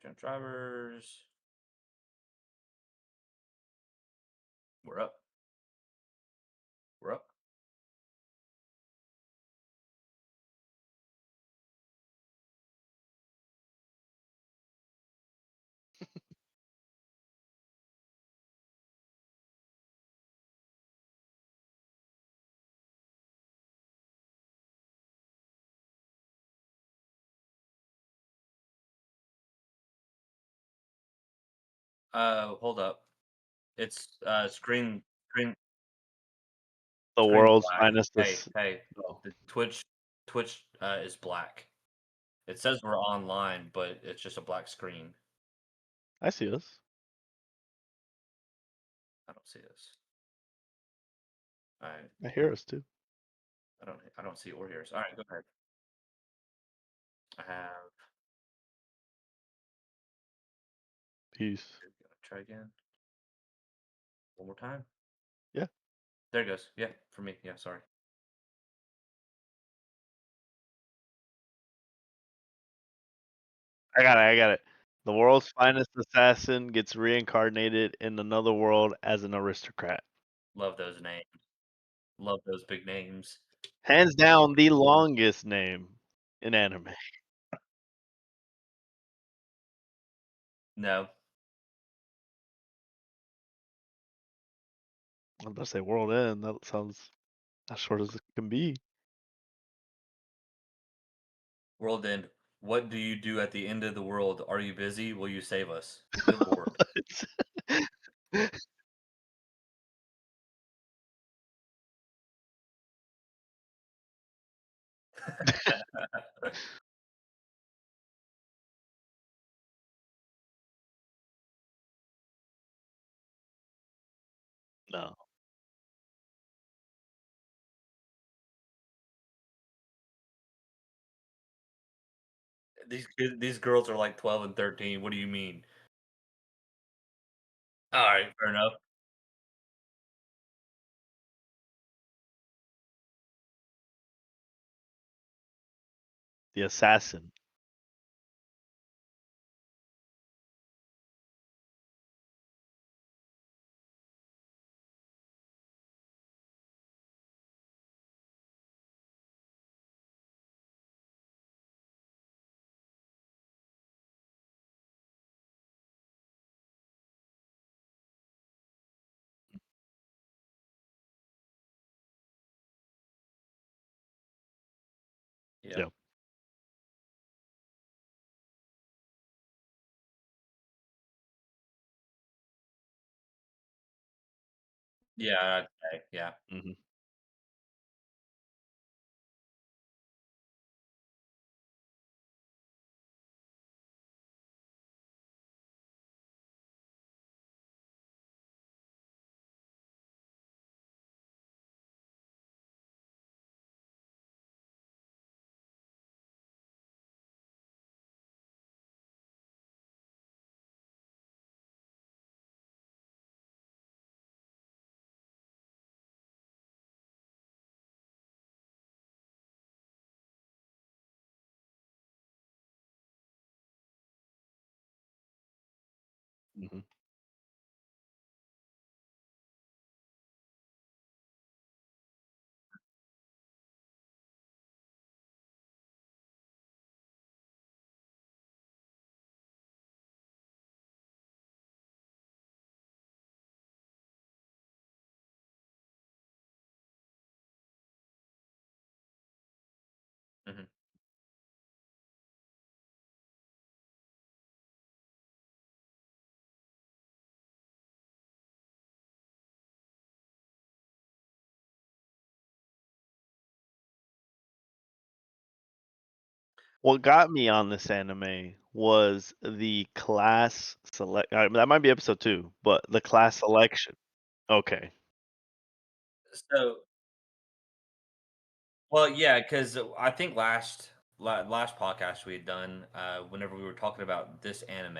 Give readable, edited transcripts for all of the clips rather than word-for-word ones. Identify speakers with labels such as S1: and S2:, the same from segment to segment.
S1: Jump drivers. We're up. We're up. Hold up. It's screen
S2: The
S1: screen's
S2: world's
S1: black.
S2: finest
S1: Hey,
S2: ass
S1: hey.
S2: oh,
S1: The Twitch is black. It says we're online, but it's just a black screen.
S2: I see us.
S1: I don't see this. Alright.
S2: I hear us too.
S1: I don't see or hear us. Alright, go ahead. I have
S2: Peace.
S1: try again. One more time.
S2: Yeah.
S1: There it goes. Yeah, for me. Yeah, sorry.
S2: I got it. The world's finest assassin gets reincarnated in another world as an aristocrat.
S1: Love those names. Love those big names.
S2: Hands down the longest name in anime.
S1: No.
S2: I'm about to say world end. That sounds as short as it can be.
S1: World end. What do you do at the end of the world? Are you busy? Will you save us? Good lord.
S2: No.
S1: These girls are like 12 and 13. What do you mean? All right, fair enough.
S2: The assassin.
S1: Yep.
S2: Yep.
S1: Yeah. Okay. Yeah.
S2: Hmm. Hmm.
S1: Hmm.
S2: What got me on this anime was the class select. That might be episode 2, but the class selection. Okay.
S1: So, well, yeah, because I think last podcast we had done, whenever we were talking about this anime,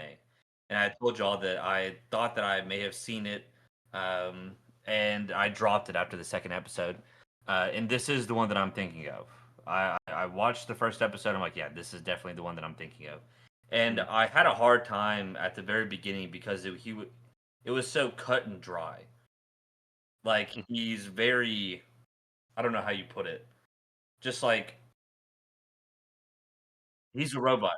S1: and I told y'all that I thought that I may have seen it, um, and I dropped it after the second episode. And this is the one that I'm thinking of. I watched the first episode. I'm like, yeah, this is definitely the one that I'm thinking of. and
S2: Mm,
S1: I had a hard time at the very beginning because it was so cut and dry. Like,
S2: mm.
S1: he's very, I don't know how you put it, just like he's a robot.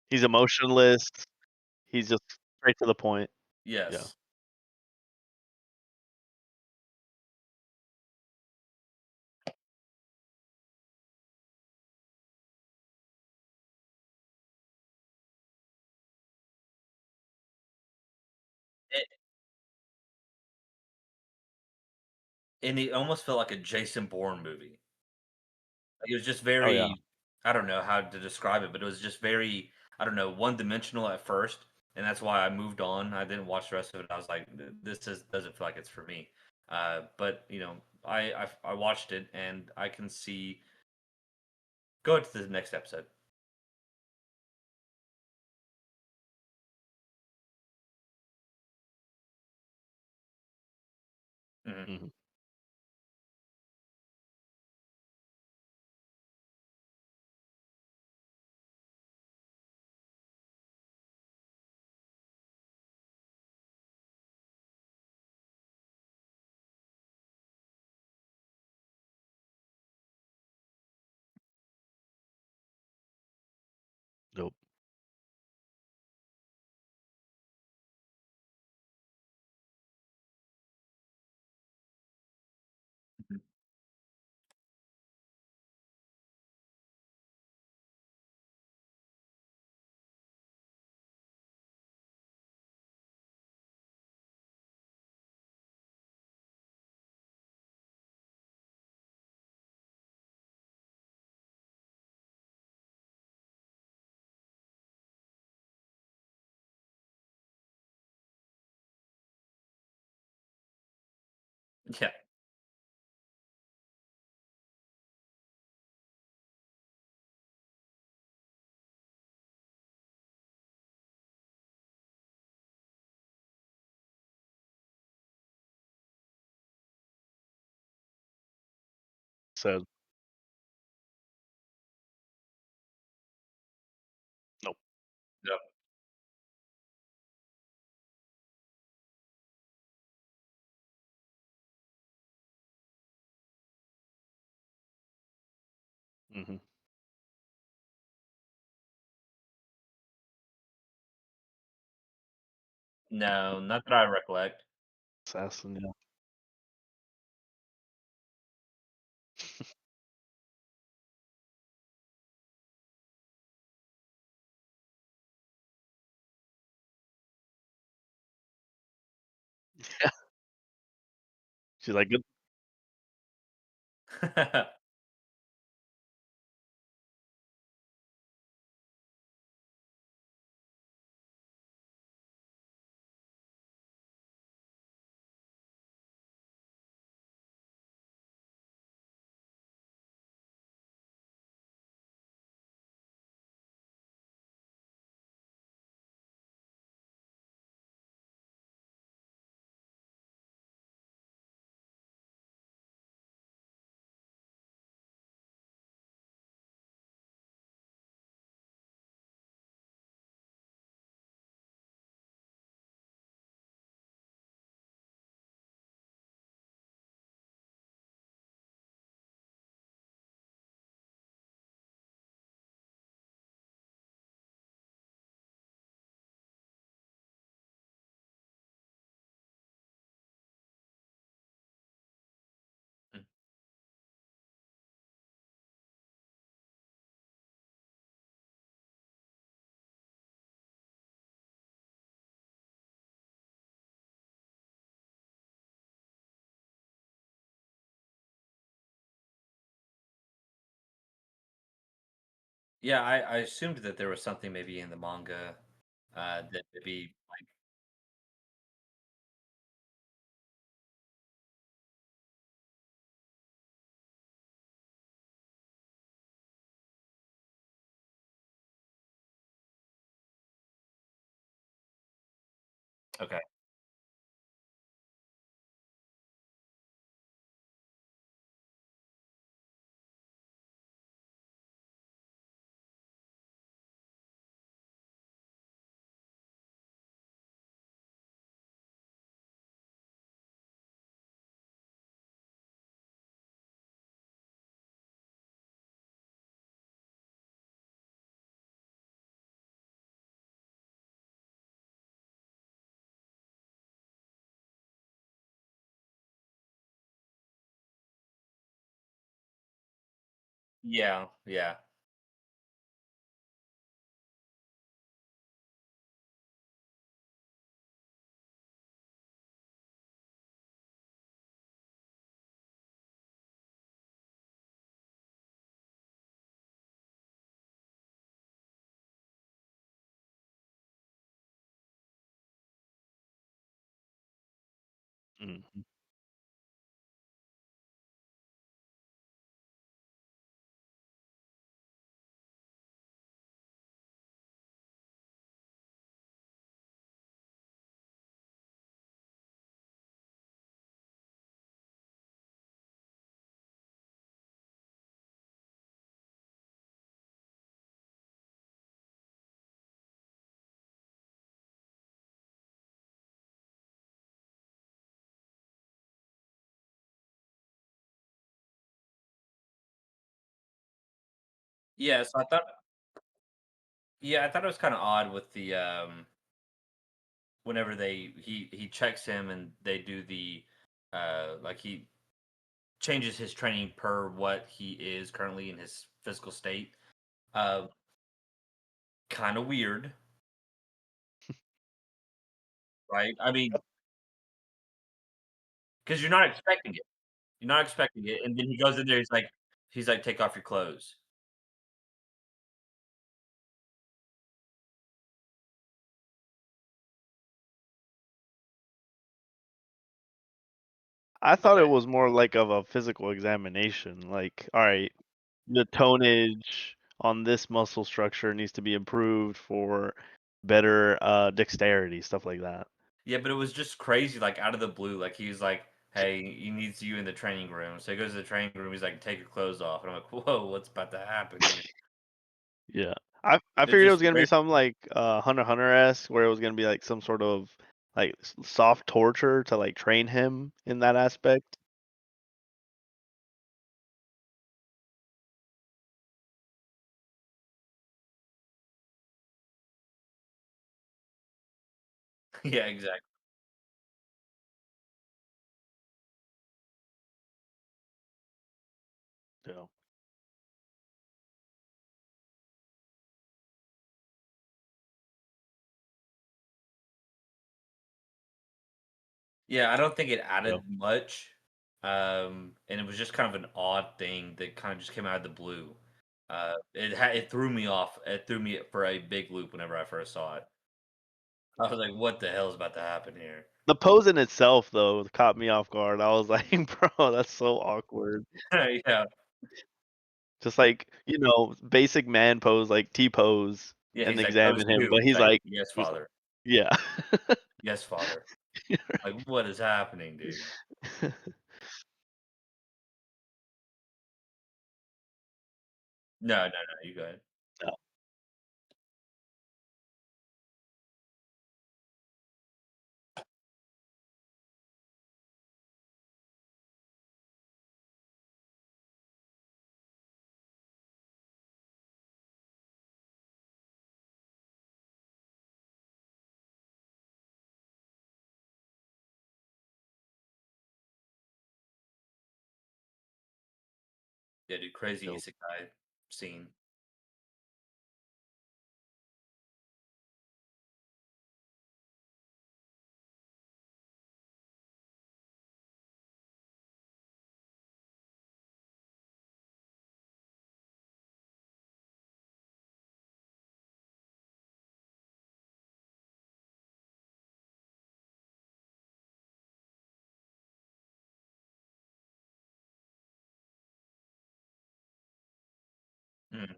S2: He's emotionless. He's just straight to the point. Yeah.
S1: Yes. It and it almost felt like a Jason Bourne movie. Like, it was just
S2: Oh, yeah.
S1: very, I don't know how to describe it, but it was just very, I don't know, one-dimensional at first, and that's why I moved on. I didn't watch the rest of it. I was like, This is doesn't feel like it's for me." But, I watched it, and I can see go to the next episode. Mhm.
S2: Mhm. Nope.
S1: Mhm. Yeah.
S2: So, nope.
S1: Yep.
S2: Mhm.
S1: No, not that I recollect.
S2: Assassin, yeah. Yeah. She's like, "Good."
S1: Yeah, I assumed that there was something maybe in the manga, that maybe okay. Yeah, yeah.
S2: Mhm.
S1: Yeah, so I thought yeah, I thought it was kinda odd with the, whenever he checks him and they do the, like, he changes his training per what he is currently in his physical state. Uh, Kinda weird, right? I mean, because 'cause you're not expecting it. You're not expecting it, and then he goes in there, he's like, "Take off your clothes."
S2: I thought it
S1: Okay.
S2: was more like of a physical examination, like, alright, the tonnage on this muscle structure needs to be improved for better, dexterity, stuff like that.
S1: Yeah, but it was just crazy, like, out of the blue, like, he's like, "Hey, he needs you in the training room." So he goes to the training room, he's like, "Take your clothes off." And I'm like, "Whoa, what's about to happen here?"
S2: Yeah. I
S1: It's
S2: figured it was
S1: just
S2: gonna be
S1: very
S2: something like, Hunter x Hunter-esque, where it was gonna be, like, some sort of, like, soft torture to, like, train him in that aspect.
S1: yeah, exactly.
S2: Yeah.
S1: Yeah, I don't think it
S2: Yeah.
S1: added much, and it was just kind of an odd thing that kinda just came out of the blue. It threw me off. It threw me for a big loop whenever I first saw it. I was like, "What the hell is about to happen here?"
S2: The pose in itself, though, caught me off guard. I was like, "Bro, that's so awkward."
S1: Yeah.
S2: Just like, basic man pose, like T-pose,
S1: Yeah,
S2: and
S1: he's like, "Pose
S2: examine him,
S1: 2."
S2: but
S1: He's
S2: he's
S1: like,
S2: like
S1: "Yes,
S2: he's like
S1: father.
S2: yeah.
S1: Yes, father." Like, what is happening, dude? No, no, no, you go ahead.
S2: No,
S1: Yeah, dude, crazy
S2: no.
S1: isekai scene. Mm,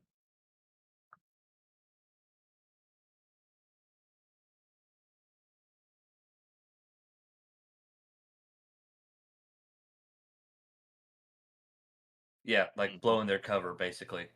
S1: yeah, like,
S2: Mhm.
S1: blowing their cover, basically.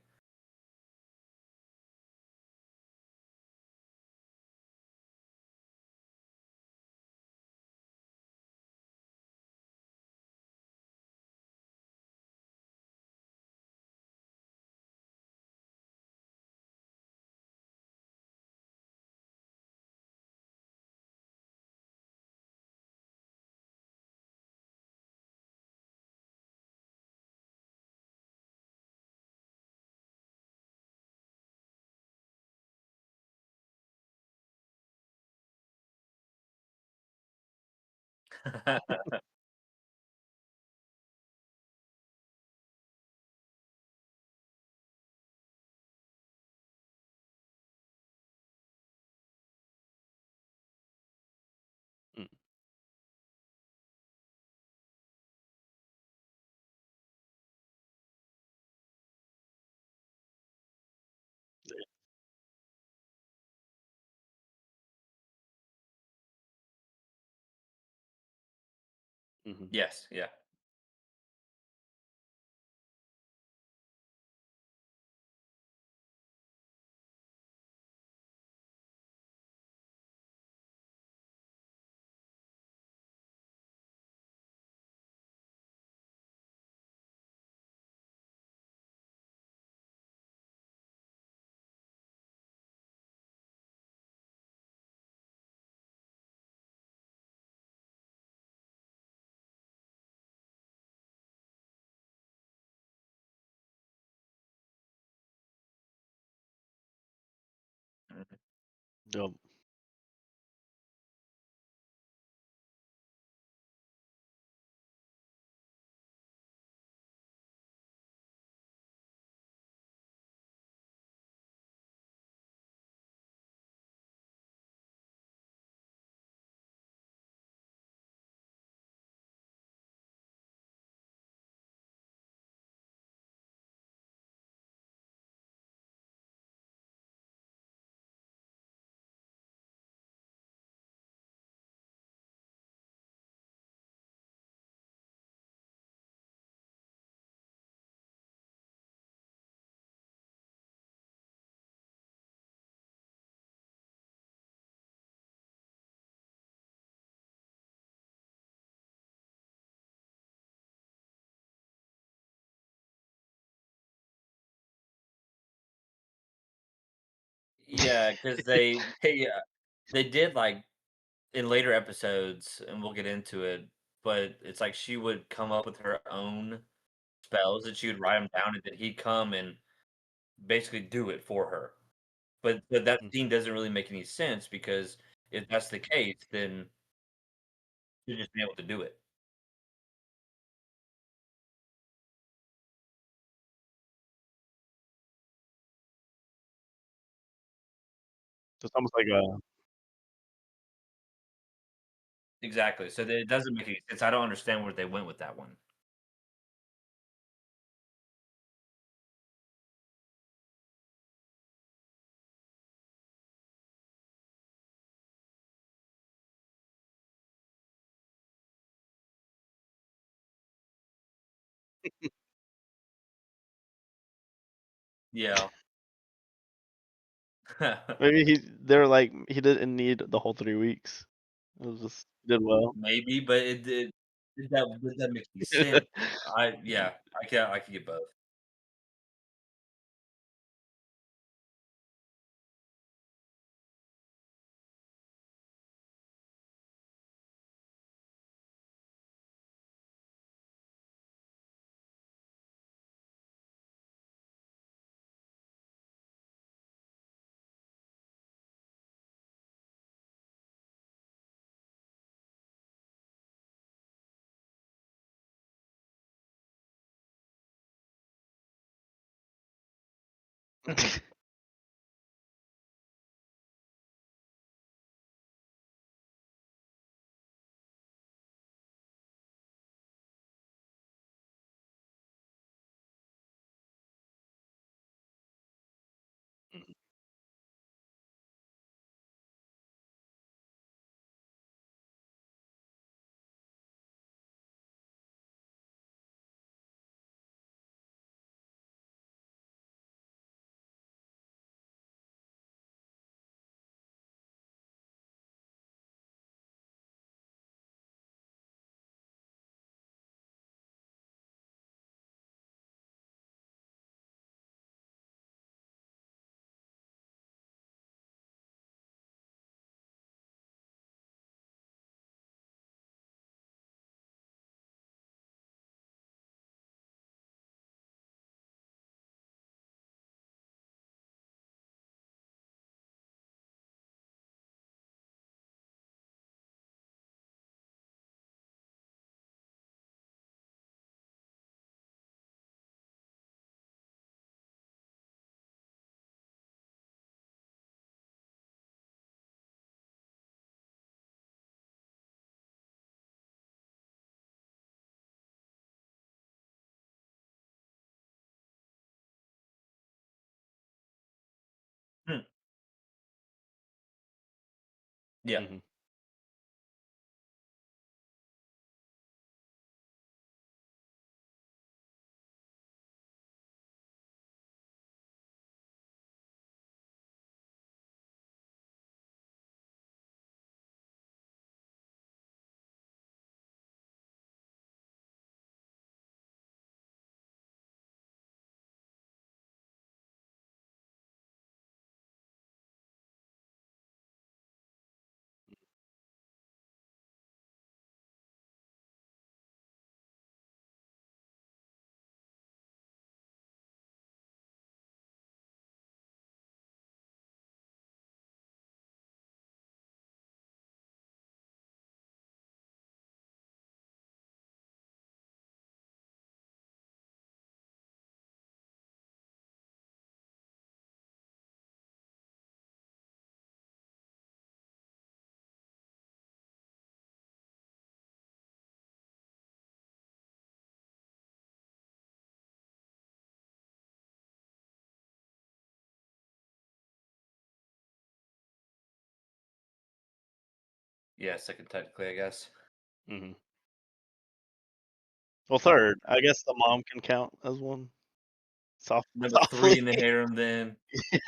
S2: Mm. Mhm.
S1: Yes, yeah. Mhm.
S2: Yep.
S1: Yeah, because they did, like, in later episodes, and we'll get into it, but it's like she would come up with her own spells, and she would write them down, and then he'd come and basically do it for her. But that
S2: Mm.
S1: scene doesn't really make any sense because if that's the case, then she'd just be able to do it.
S2: So it's almost like a
S1: Exactly, so then it doesn't make any sense. I don't understand where they went with that one. Yeah.
S2: maybe they're like he didn't need the whole 3 weeks. It was just did well.
S1: Maybe, but does that make any sense? Yeah, I could get both. Mhm. Yeah.
S2: Mhm.
S1: Yeah, second technically, I guess.
S2: Mhm. Well, third. I guess the mom can count as one.
S1: Number 3
S2: Softly.
S1: in the harem then.
S2: Yeah.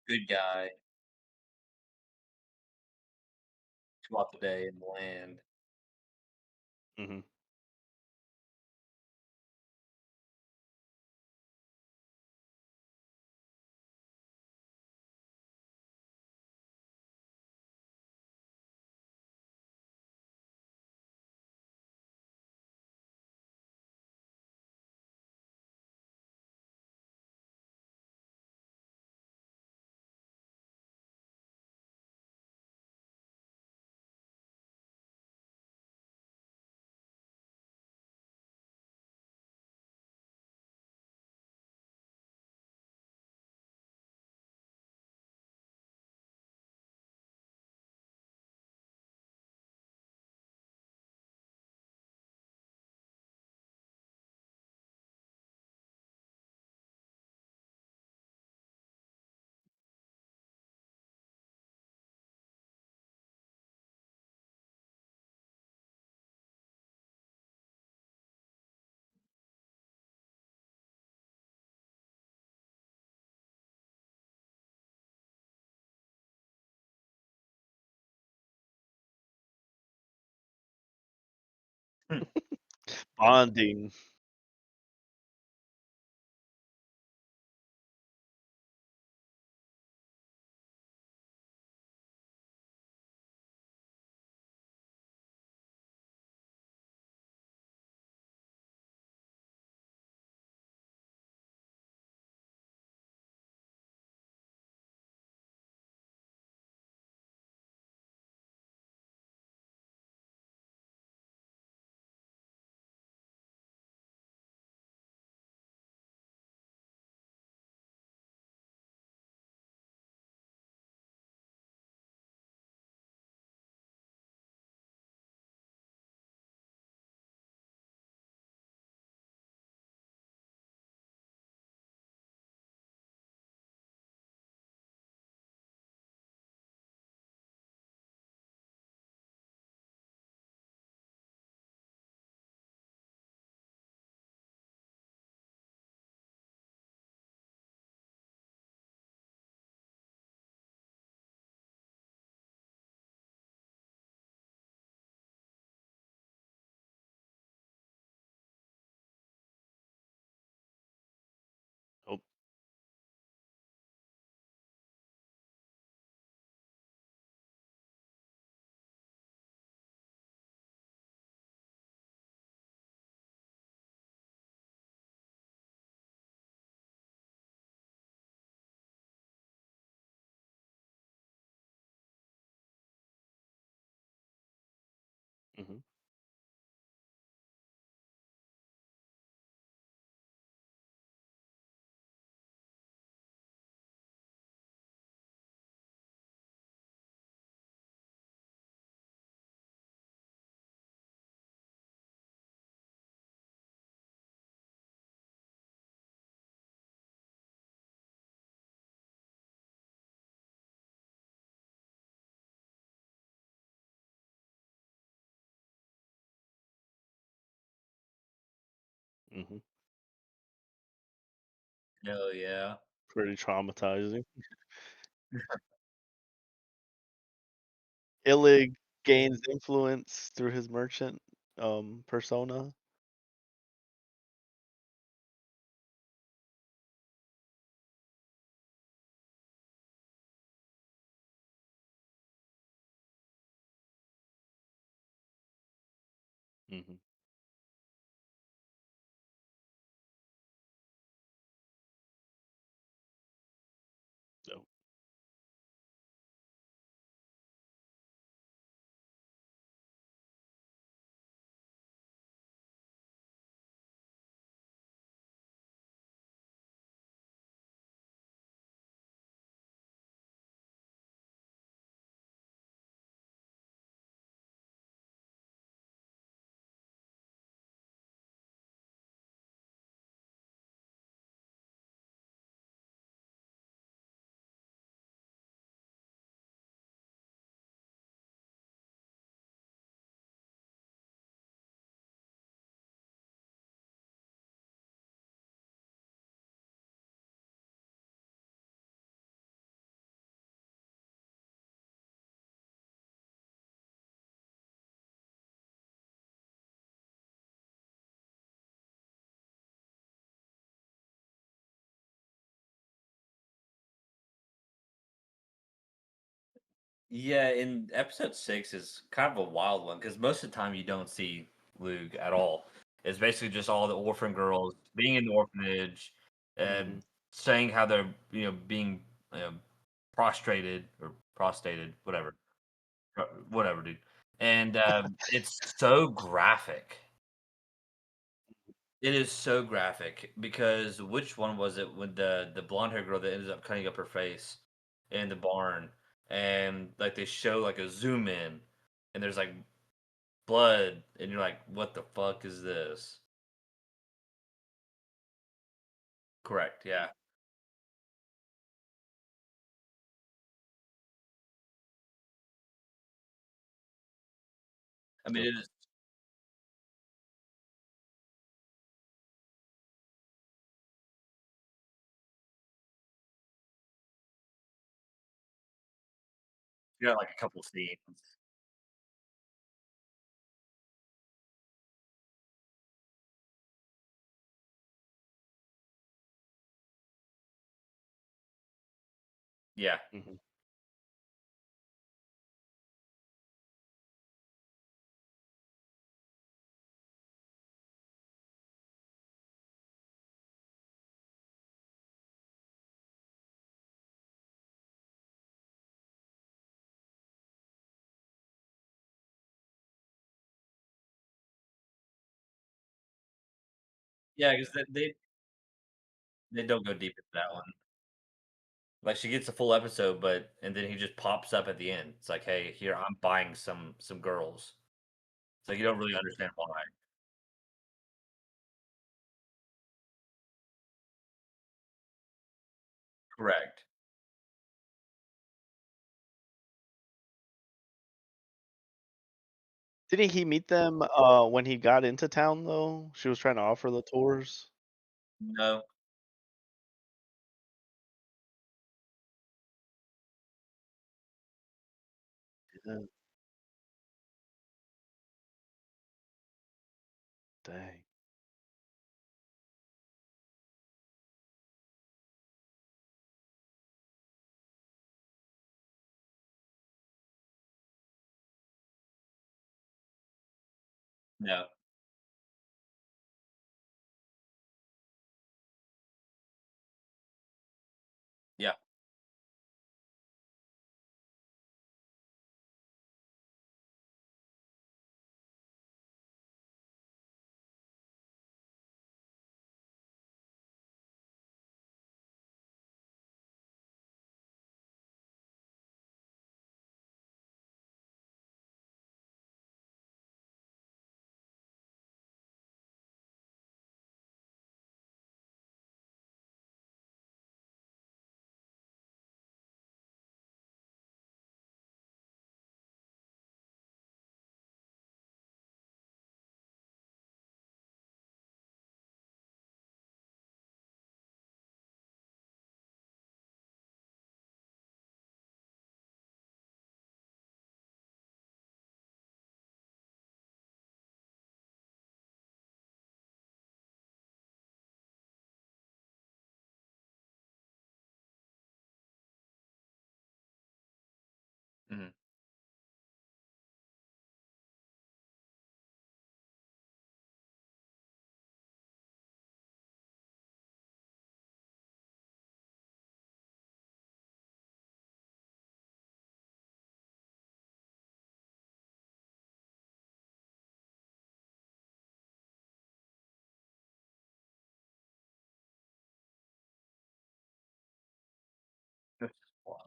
S1: Good guy throughout the day in the land.
S2: Mhm.
S1: Hmm.
S2: Bonding. Hmm.
S1: Hell yeah.
S2: Pretty traumatizing. Illig gains influence through his merchant persona. Hmm. So,
S1: Yeah, in episode 6 is kind of a wild one because most of the time you don't see Luke at all. It's basically just all the orphan girls being in the orphanage,
S2: hmm
S1: and saying how they're being you know, prostrated or prostated, whatever, whatever, dude. And it's so graphic. It is so graphic because which one was it with the blonde hair girl that ended up cutting up her face in the barn, and like they show like a zoom in, and there's like blood, and you're like, what the fuck is this? Correct, yeah. I mean,
S2: so
S1: it is. You got like a couple scenes. Yeah,
S2: mhm.
S1: yeah, because they don't go deep into that one. Like she gets a full episode, but and then he just pops up at the end. It's like, hey, here I'm buying some girls. It's like you don't really understand why. Correct.
S2: Didn't he meet them when he got into town though? She was trying to offer the tours.
S1: No.
S2: Yeah, dang.
S1: No. Yeah. Mhm. That's wild.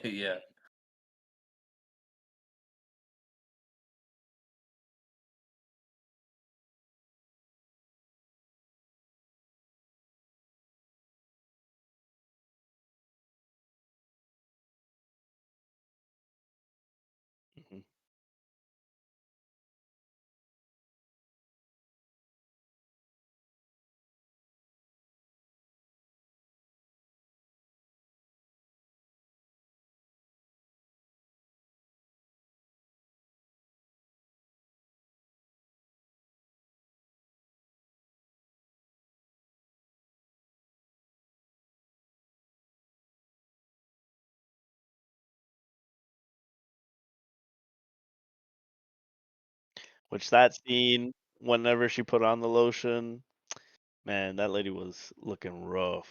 S1: Yeah.
S2: Mhm. Which that scene, whenever she put on the lotion, man, that lady was looking rough.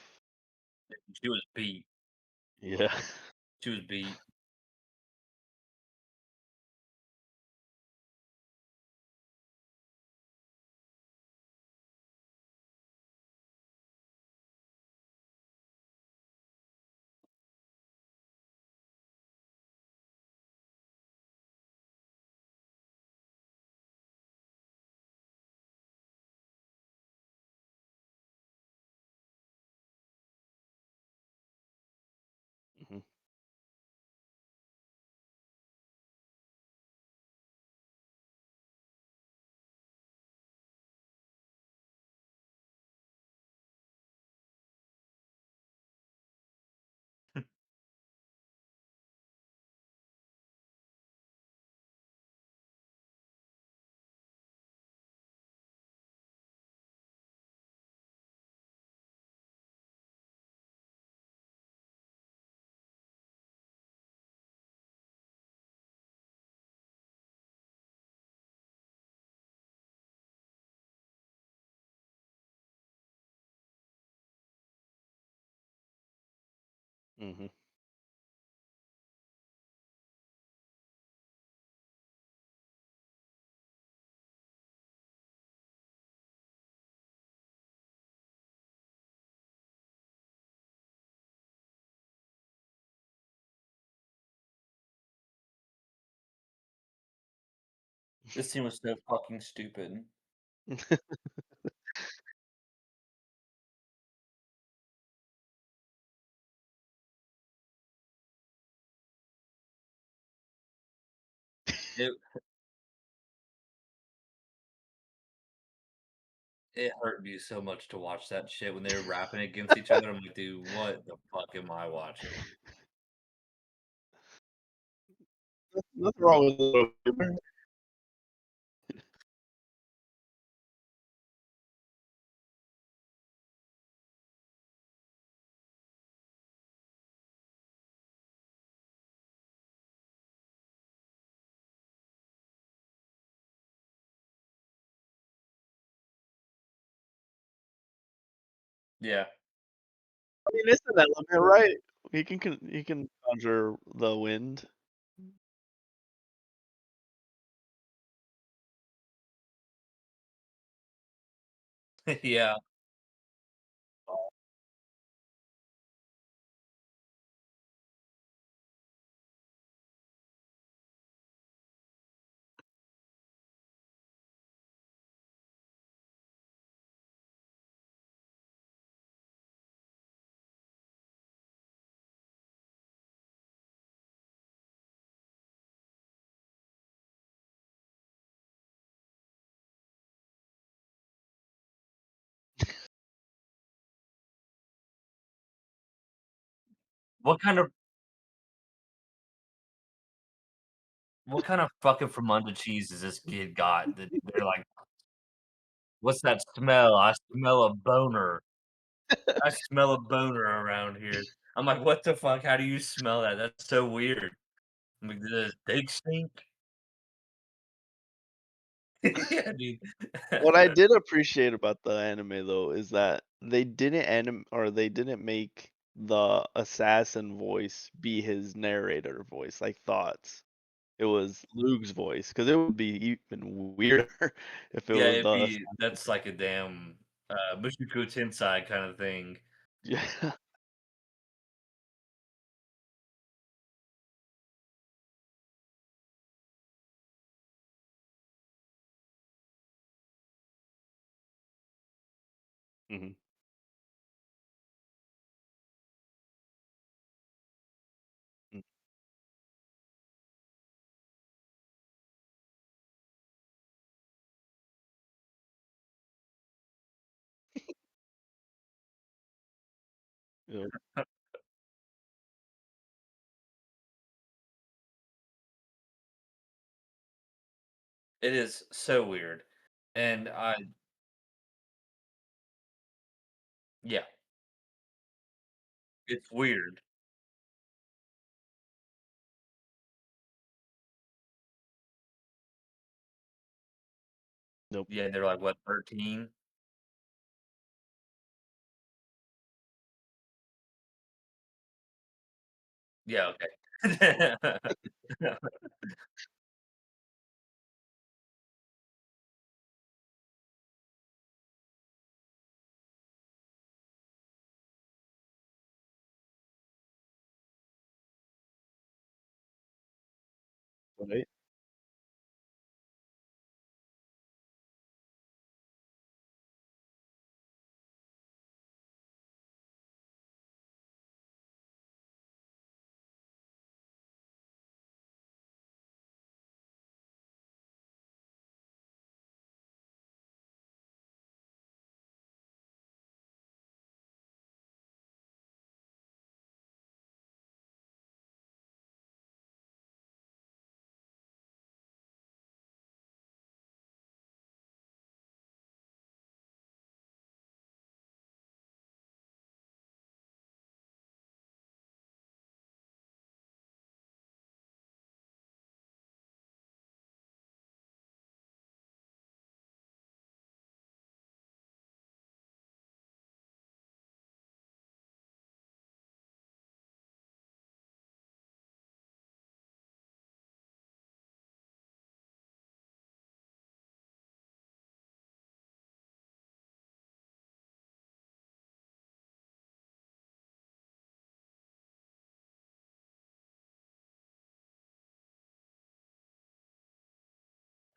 S1: She was beat.
S2: Yeah.
S1: She was beat.
S2: Mhm. Mhm.
S1: This scene was so fucking stupid. It it hurt me so much to watch that shit when they were rapping against each other. I'm like, "Dude, what the fuck am I watching?"
S2: Nothing wrong with a little humor.
S1: Yeah.
S2: I mean, it's an element, right? He can conjure the wind.
S1: Yeah. What kind of what kind of fucking Fremunda cheese has this kid got that they're like, "What's that smell? I smell a boner. I smell a boner around here." I'm like, "What the fuck? How do you smell that? That's so weird." I'm like, "Does steak stink?" Yeah, dude.
S2: What I did appreciate about the anime though is that they didn't make the assassin voice be his narrator voice like Thoughts. It was Luke's voice because it would be even weirder if it
S1: Yeah,
S2: was
S1: it'd
S2: the
S1: be that's like a damn, Mushoku Tensei kind of thing.
S2: yeah. Mhm. Mm. Yep.
S1: It is so weird, and I yeah, it's weird.
S2: Nope.
S1: Yeah, they're like, what, 13? Yeah, okay.
S2: Right?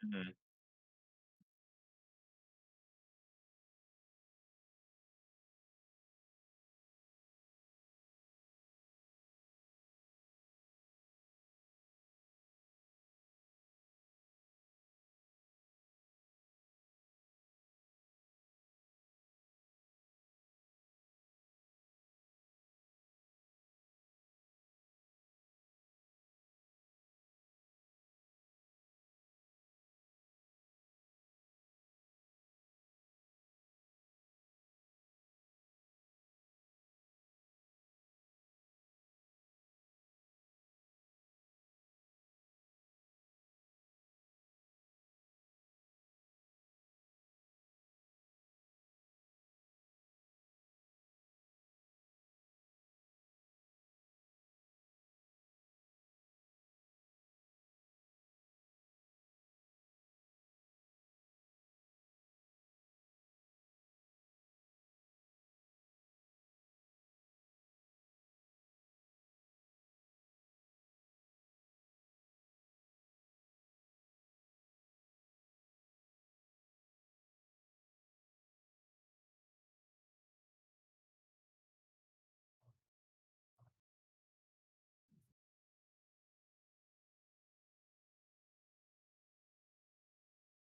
S1: Mhm.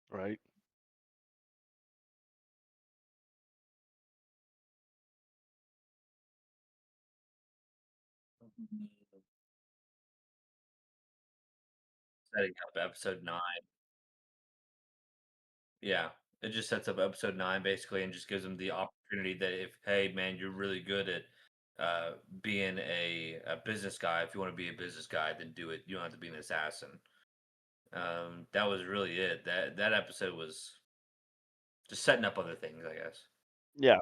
S2: Right?
S1: setting up episode 9. Yeah, it just sets up episode 9 basically and just gives them the opportunity that if, "Hey, man, you're really good at, being a business guy. If you wanna be a business guy, then do it. You don't have to be an assassin." That was really it. That episode was just setting up other things, I guess.
S2: Yeah.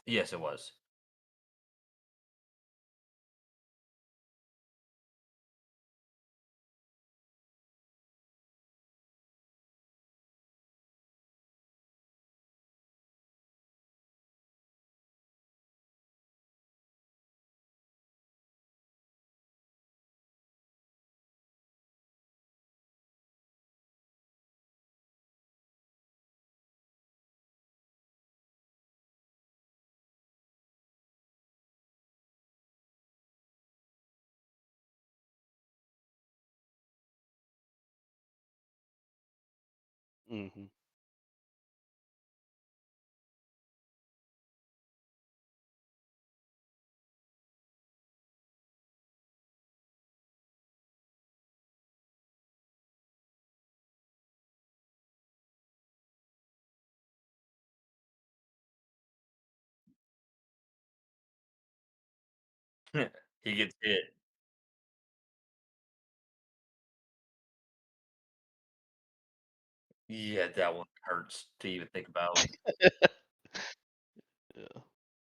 S1: Yes, it was.
S2: Mhm.
S1: He gets hit. Yeah, that one hurts to even think about.
S2: Yeah.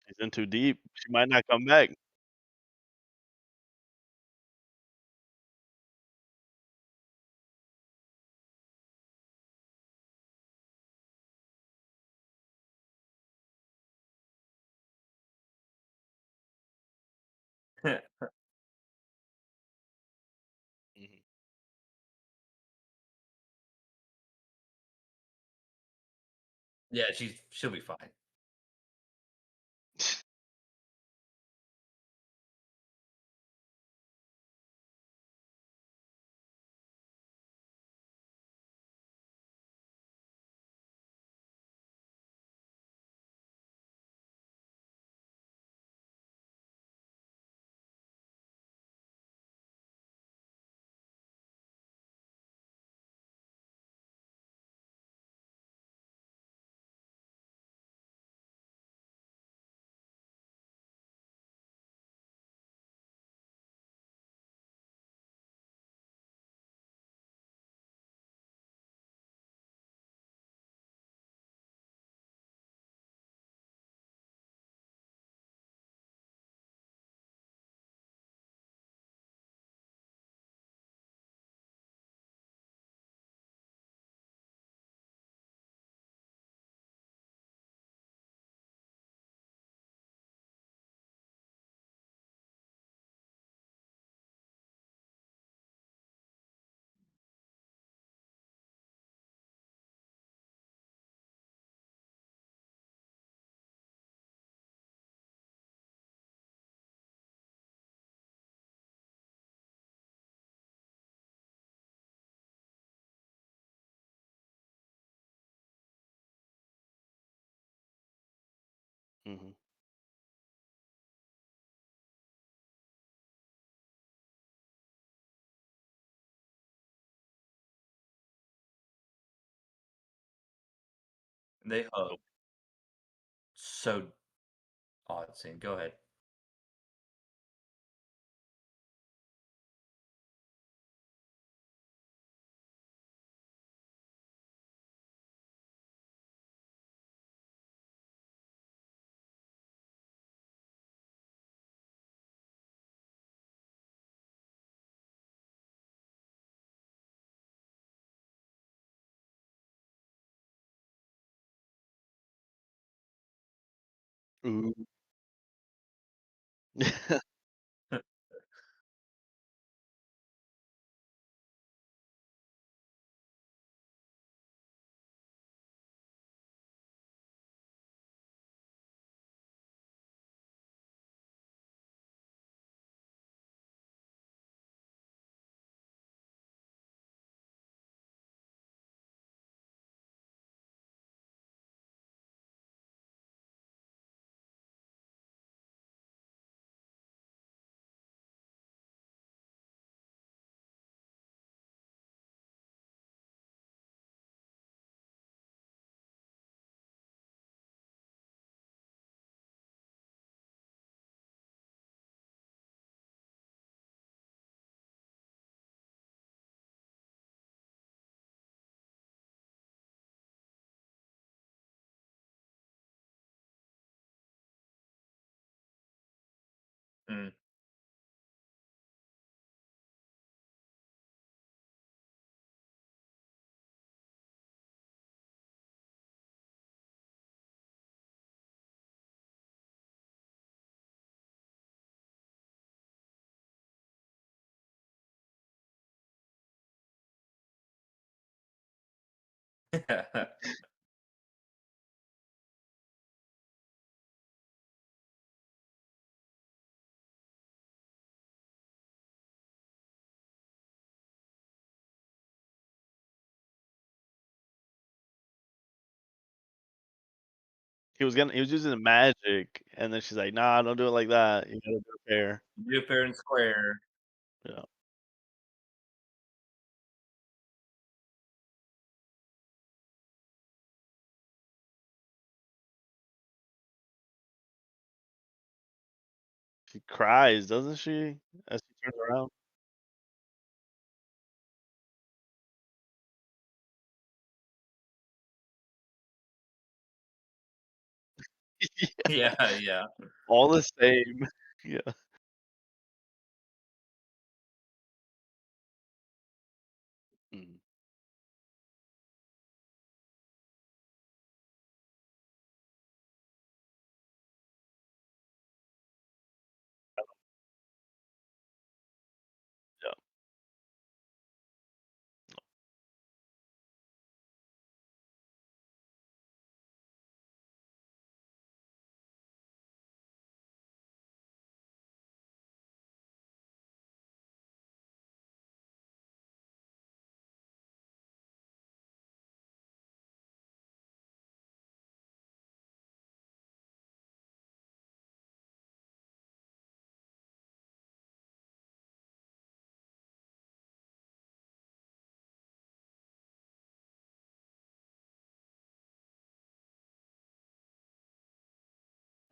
S2: She's in too deep. She might not come back. Mhm.
S1: Yeah, she'll be fine.
S2: Mhm.
S1: They hope. So odd scene. Go ahead.
S2: Ooh.
S1: Mm.
S2: He was using the magic, and then she's like, "Nah, don't do it like that. You gotta do it fair."
S1: Do it fair and square.
S2: Yeah. She cries, doesn't she? As she turns around? Yeah.
S1: Yeah, yeah.
S2: All the same. Yeah. Mm. Yeah.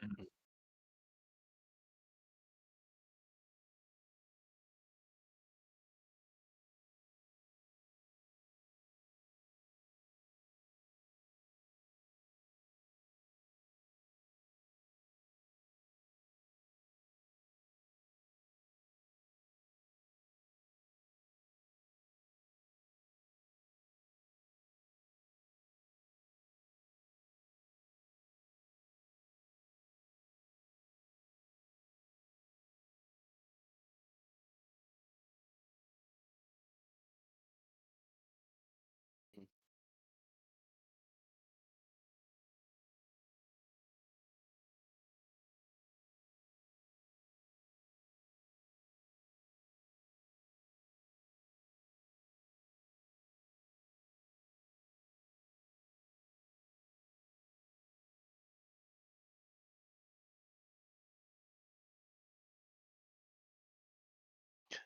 S1: Mhm.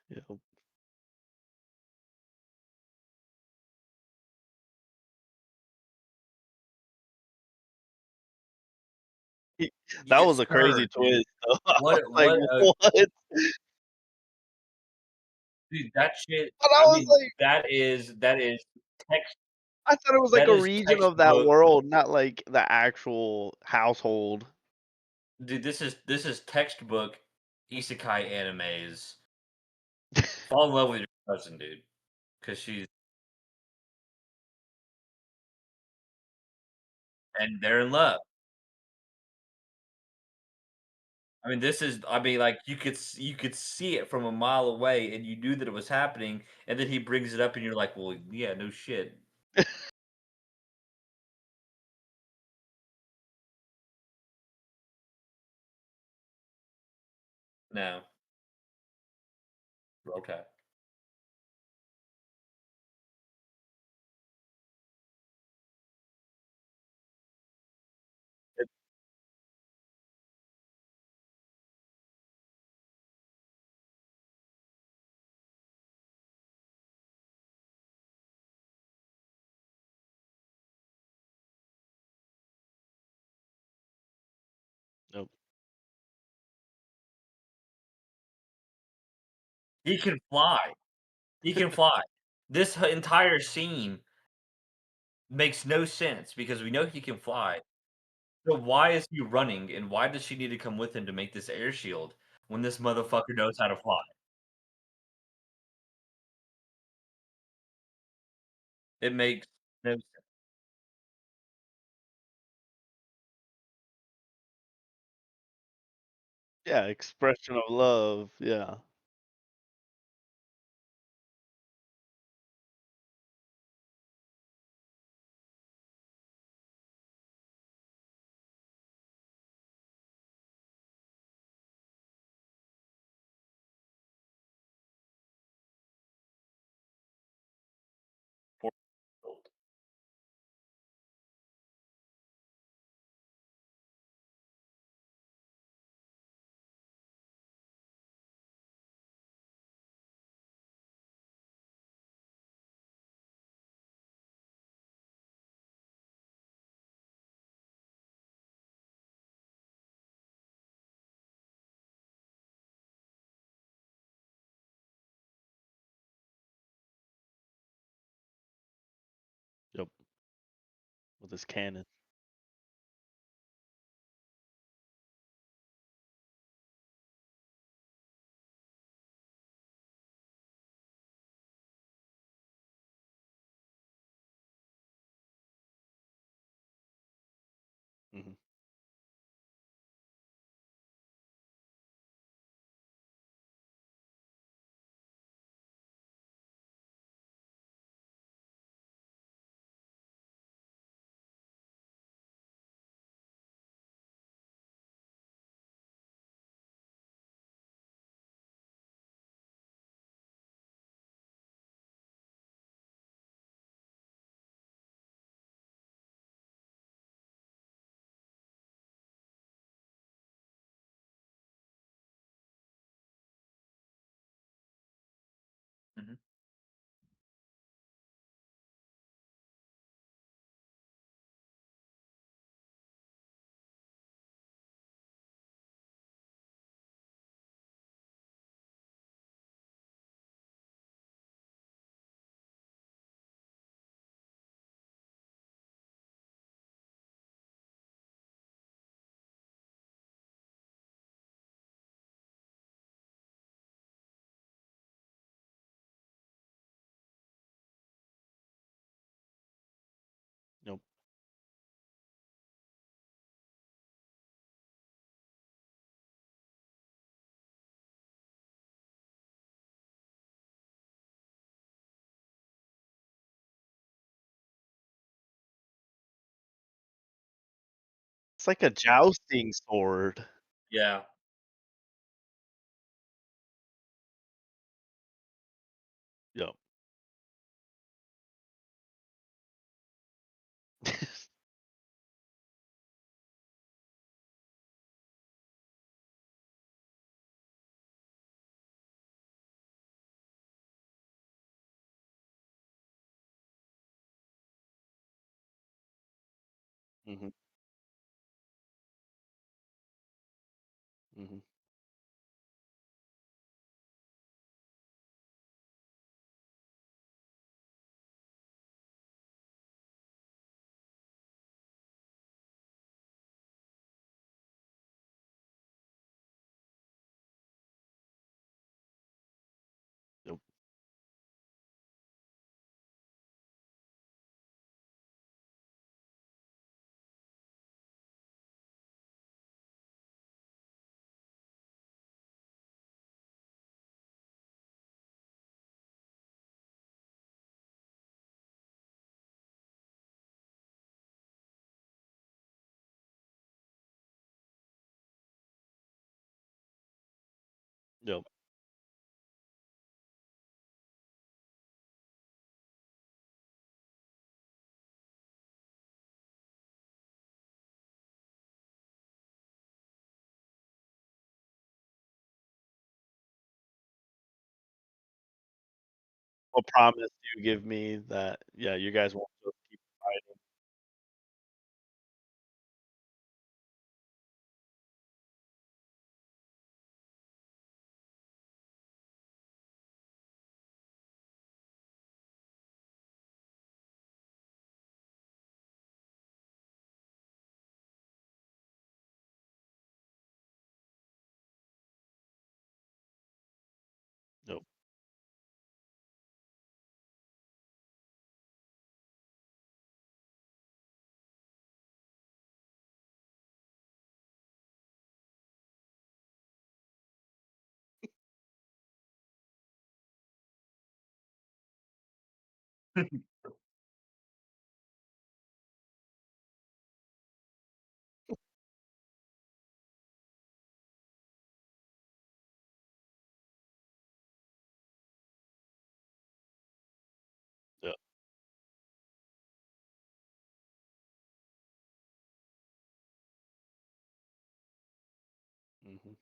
S2: Yeah. He That
S1: Yes,
S2: was a
S1: sir,
S2: crazy
S1: dude.
S2: twist, though. I was
S1: What
S2: like,
S1: what a
S2: "What?"
S1: dude, that shit
S2: But I
S1: I
S2: was
S1: mean,
S2: like
S1: that is text
S2: I thought it was like
S1: that
S2: a
S1: is
S2: region of that
S1: textbook.
S2: world, not like the actual household.
S1: Dude, this is textbook isekai animes. Fall in love with your cousin, dude, because she's and they're in love. I mean, this is I mean, like, you could see it from a mile away, and you knew that it was happening, and then he brings it up, and you're like, "Well, yeah, no shit." No. Okay. It
S2: Nope.
S1: he can fly. He can fly. This entire scene makes no sense because we know he can fly. So why is he running, and why does she need to come with him to make this air shield when this motherfucker knows how to fly? It makes no sense.
S2: Yeah, expression of love, yeah. Yep, with his cannon. Mhm,
S1: Mhm.
S2: yep. It's like a jousting sword.
S1: Yeah.
S2: Yep. Mhm, mhm. Yep. Yep. What promise do you give me that, yeah, you guys won't just keep fighting? Yep. Yeah. Mhm.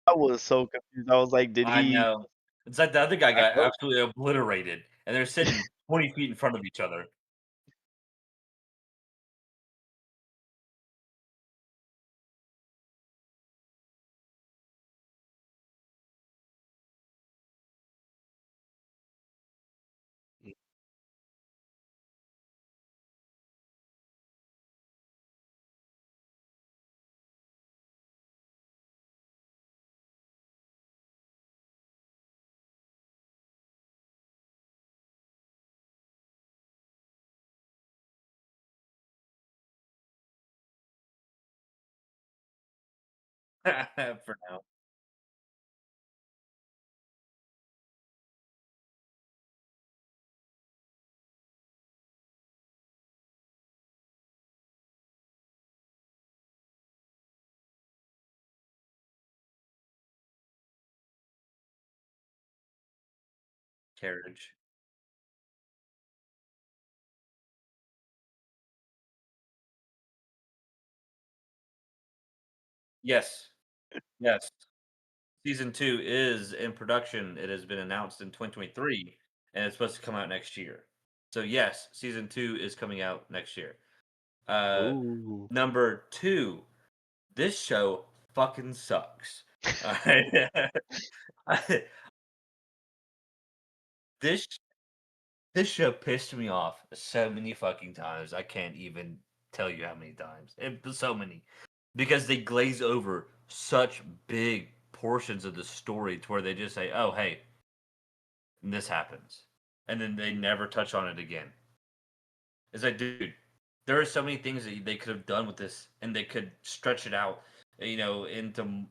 S2: I was so confused. I was like, did
S1: I
S2: he
S1: know. It's like the other guy
S2: back
S1: got
S2: up?
S1: absolutely obliterated, and they're sitting 20 feet in front of each other.
S2: Mm.
S1: For now. Carriage. Yes. Yes. Season 2 is in production. It has been announced in 2023, and it's supposed to come out next year. So, yes, season 2 is coming out next year. Uh,
S2: Ooh.
S1: Number 2, this show fucking sucks. Alright? This this show pissed me off so many fucking times. I can't even tell you how many times. So many. Because they glaze over such big portions of the story to where they just say, "Oh, hey, this happens," and then they never touch on it again. It's like, dude, there are so many things that they could have done with this, and they could stretch it out, into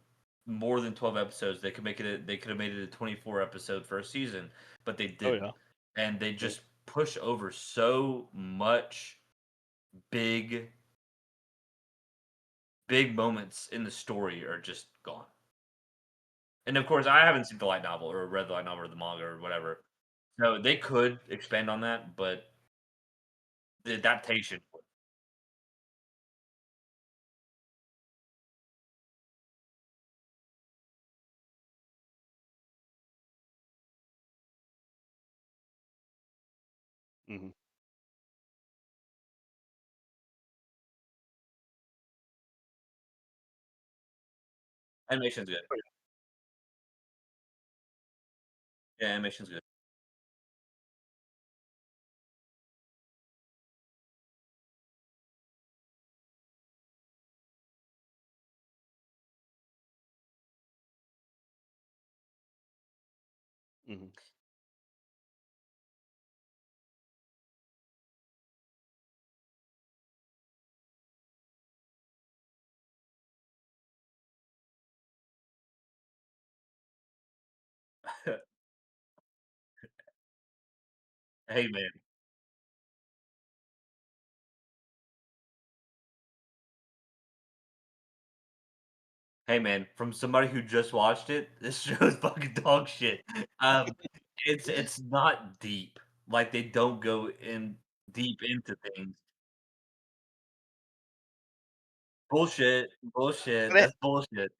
S1: more than 12 episodes. They could make it. They could have made it a 24 episode first season, but they
S2: Oh, yeah.
S1: didn't, and they
S2: Yep.
S1: just push over so much big, big moments in the story are just gone. And of course, I haven't seen the light novel or read the light novel or the manga or whatever. So they could expand on that, but the adaptation.
S2: Mhm.
S1: Animation's good.
S2: Oh,
S1: Yeah, animation's good.
S2: yeah. Mhm.
S1: Hey, man. Hey man, from somebody who just watched it, this show is fucking dog shit. Um, it's not deep. Like they don't go in deep into things. Bullshit, bullshit.
S2: But it
S1: That's bullshit.
S2: it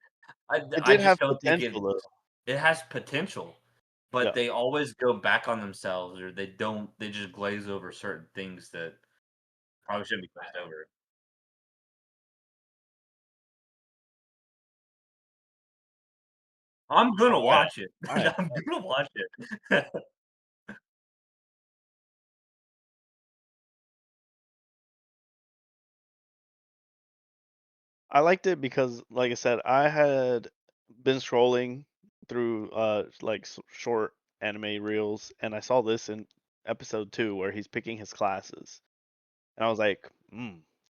S1: I
S2: did
S1: just
S2: have
S1: don't think
S2: potential though.
S1: it has potential, but
S2: Yeah.
S1: they always go back on themselves, or they don't. They just glaze over certain things that probably shouldn't be glazed over. I'm gonna
S2: Oh,
S1: watch it.
S2: I have.
S1: I'm gonna watch it.
S2: I liked it because, like I said, I had been scrolling through like short anime reels, and I saw this in episode 2 where he's picking his classes, and I was like,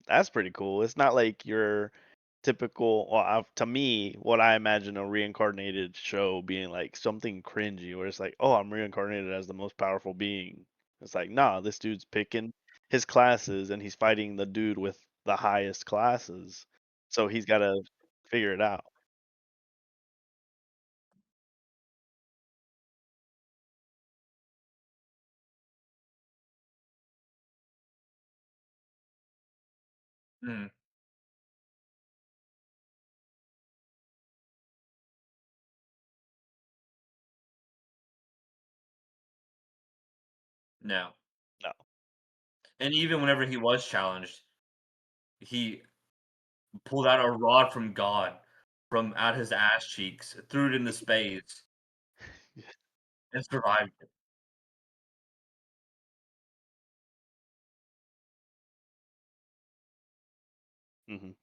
S2: that's pretty cool. It's not like your typical, well, to me, what I imagine a reincarnated show being like something cringy, where it's like, oh, I'm reincarnated as the most powerful being. It's like, nah, this dude's picking his classes and he's fighting the dude with the highest classes. So he's got to figure it out.
S1: Mm, no.
S2: No.
S1: And even whenever he was challenged, he pulled out a rod from God from out his ass cheeks, threw it into space, and survived
S2: Hmm.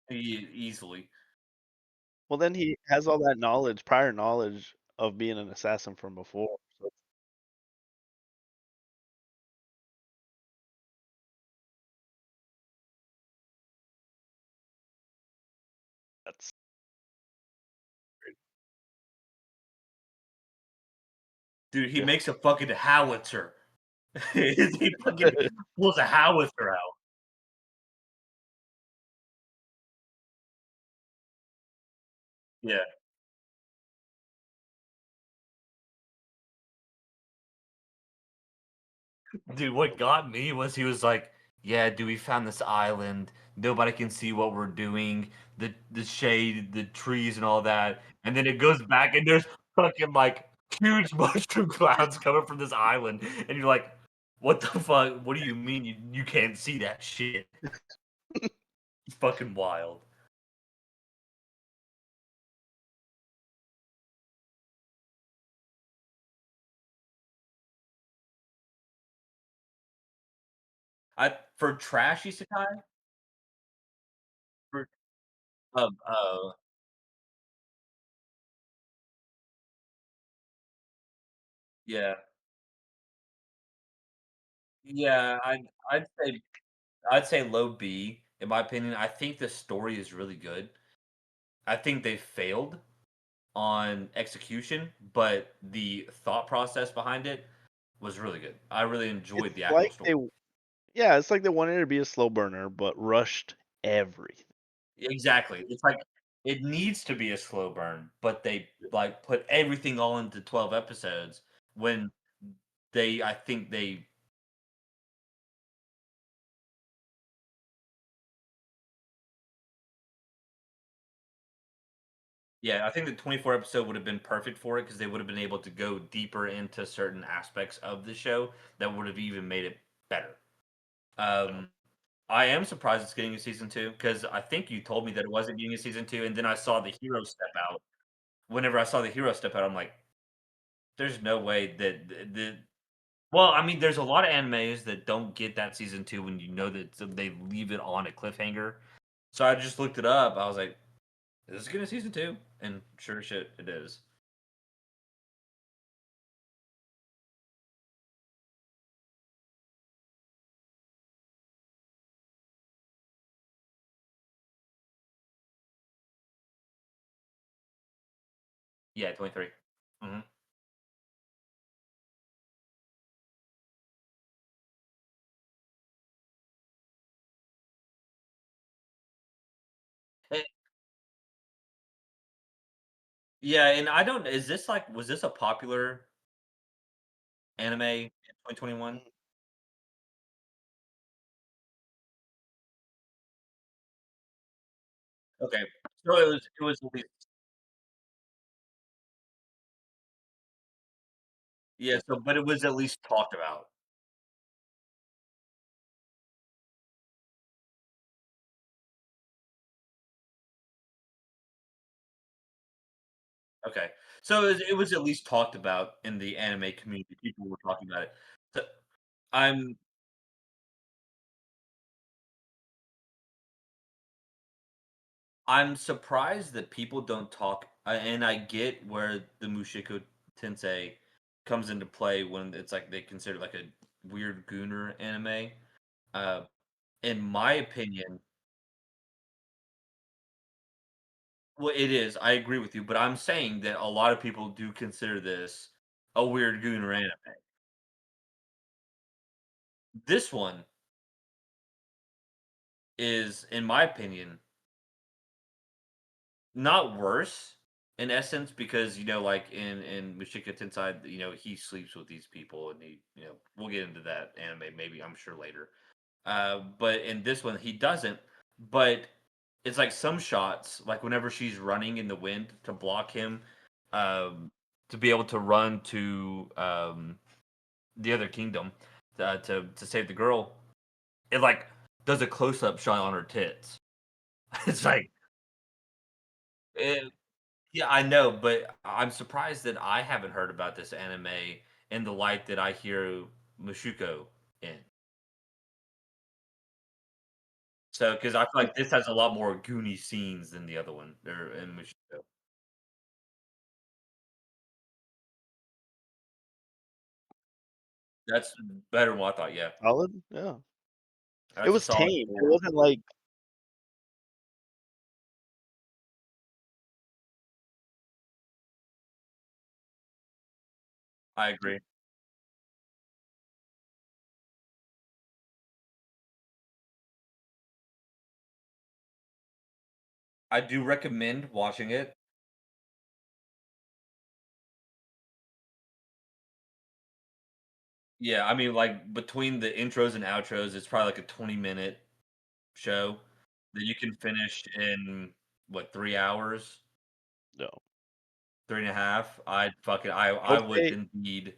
S1: it easily.
S2: Well, then he has all that knowledge, prior knowledge of being an assassin from before. So that's
S1: Dude, he
S2: yeah.
S1: makes a fucking howitzer. He fucking pulls a howitzer out. Yeah. Dude, what got me was he was like, "Yeah, dude, we found this island. Nobody can see what we're doing. The shade, the trees, and all that." And then it goes back, and there's fucking like huge mushroom clouds coming from this island, and you're like, "What the fuck? What do you mean you can't see that shit?" It's fucking wild. I for trash isekai, for yeah, yeah. I'd say low B in my opinion. I think the story is really good. I think they failed on execution, but the thought process behind it was really good. I really
S2: It's
S1: enjoyed the actual
S2: like
S1: story.
S2: they Yeah, it's like they wanted it to be a slow burner, but rushed everything.
S1: Exactly. It's like it needs to be a slow burn, but they like put everything all into 12 episodes when I think they yeah, I think the 24 episode would have been perfect for it because they would have been able to go deeper into certain aspects of the show that would have even made it better.
S2: Yeah.
S1: Um, I am surprised it's getting a season 2 because I think you told me that it wasn't getting a season 2, and then I saw the hero step out. Whenever I saw the hero step out, I'm like, "There's no way that the." Well, I mean, there's a lot of animes that don't get that season 2 when you know that they leave it on a cliffhanger. So I just looked it up. I was like, "Is this getting a season 2?" And sure as shit, it is. Yeah, 23. Mhm. Eh, yeah, and I don't is this like was this a popular anime in 2021?
S2: Mm,
S1: Okay. So it was at least yeah, so but it was at least talked about. Okay. So it was at least talked about in the anime community, people were talking about it. So, I'm I'm surprised that people don't talk and I get where the Mushoku Tensei comes into play when it's like they consider like a weird gooner anime. Uh, in my opinion well, it is, I agree with you, but I'm saying that a lot of people do consider this a weird gooner anime. This one is, in my opinion, not worse in essence because, like in Mushoku Tensei, he sleeps with these people and we'll get into that anime maybe, I'm sure later. But in this one, he doesn't. But it's like some shots, like whenever she's running in the wind to block him, um, to be able to run to the other kingdom to save the girl, it like does a close up shot on her tits. It's like, eh, yeah, I know, but I'm surprised that I haven't heard about this anime in the light that I hear Mushuko in. So, because I feel
S2: mm,
S1: like this has a lot more Goonie scenes than the other one, or in Mushoku. That's better than what I thought, yeah.
S2: solid, yeah. It
S1: That's a
S2: was
S1: solid
S2: tame. It
S1: 4.
S2: wasn't like
S1: I agree. I do recommend watching it. Yeah, I mean, like, between the intros and outros, it's probably like a 20-minute show that you can finish in, what, 3 hours?
S2: no.
S1: 3 and a half? I'd fucking I
S2: I'd
S1: would
S2: say
S1: indeed